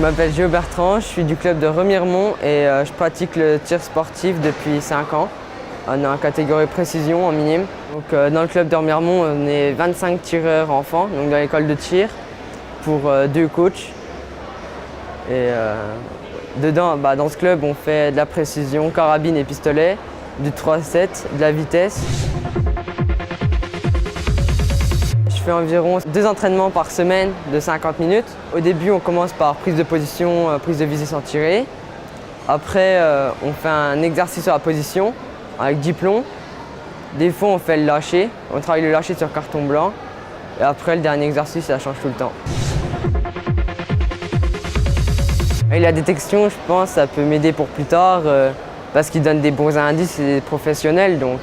m'appelle Géo Bertrand, je suis du club de Remiremont et je pratique le tir sportif depuis 5 ans. On est en catégorie précision, en minime. Donc, dans le club de Remiremont, on est 25 tireurs enfants, donc dans l'école de tir, pour 2 coachs. Et dedans, dans ce club, on fait de la précision, carabine et pistolet, du 3-7, de la vitesse. Je fais environ 2 entraînements par semaine de 50 minutes. Au début, on commence par prise de position, prise de visée sans tirer. Après, on fait un exercice sur la position avec 10 plombs. Des fois, on fait le lâcher. On travaille le lâcher sur carton blanc. Et après, le dernier exercice, ça change tout le temps. Et la détection, je pense, ça peut m'aider pour plus tard parce qu'il donne des bons indices et des professionnels. Donc,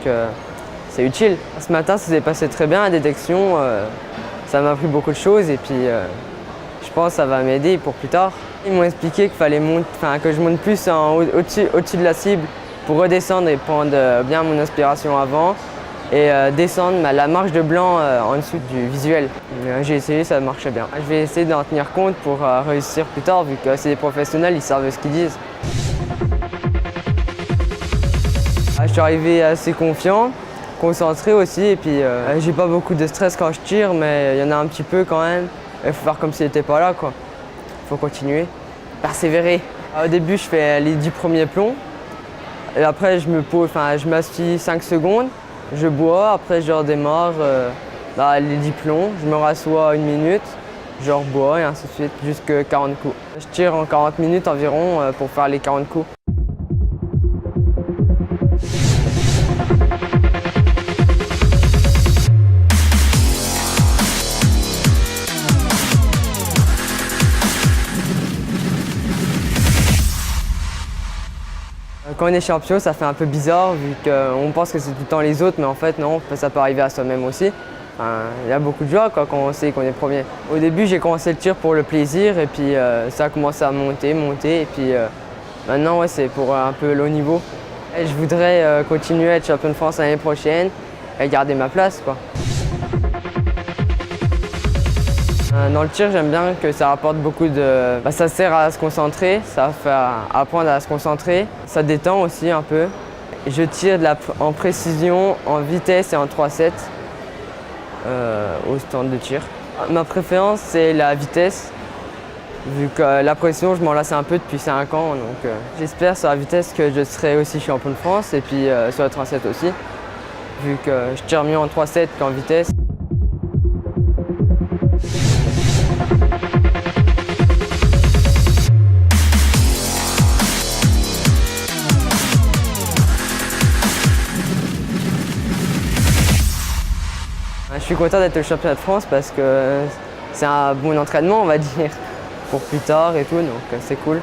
c'est utile. Ce matin, ça s'est passé très bien, la détection. Ça m'a appris beaucoup de choses et puis je pense que ça va m'aider pour plus tard. Ils m'ont expliqué qu'il fallait que je monte plus au-dessus de la cible pour redescendre et prendre bien mon inspiration avant et descendre la marge de blanc en dessous du visuel. J'ai essayé, ça marchait bien. Je vais essayer d'en tenir compte pour réussir plus tard vu que c'est des professionnels, ils savent ce qu'ils disent. Je suis arrivé assez confiant, concentré aussi et puis j'ai pas beaucoup de stress quand je tire mais il y en a un petit peu quand même. Il faut faire comme s'il n'était pas là quoi. Il faut continuer, persévérer. Au début je fais les 10 premiers plombs et après je m'assis 5 secondes, je bois, après je redémarre les 10 plombs, je me rassois 1 minute, je rebois et ainsi de suite jusqu'à 40 coups. Je tire en 40 minutes environ pour faire les 40 coups. Quand on est champion, ça fait un peu bizarre vu qu'on pense que c'est tout le temps les autres, mais en fait non, ça peut arriver à soi-même aussi. Il y a beaucoup de joie quand on sait qu'on est premier. Au début, j'ai commencé le tir pour le plaisir et puis ça a commencé à monter et puis maintenant c'est pour un peu le haut niveau. Et je voudrais continuer à être champion de France l'année prochaine et garder ma place, quoi. Dans le tir, j'aime bien que ça rapporte beaucoup de... ça sert à se concentrer, ça fait apprendre à se concentrer. Ça détend aussi un peu. Je tire en précision, en vitesse et en 3-7 au stand de tir. Ma préférence, c'est la vitesse. Vu que la précision, je m'en lasse un peu depuis 5 ans. Donc j'espère sur la vitesse que je serai aussi champion de France et puis sur le 3-7 aussi. Vu que je tire mieux en 3-7 qu'en vitesse. Je suis content d'être le champion de France parce que c'est un bon entraînement, on va dire, pour plus tard et tout, donc c'est cool.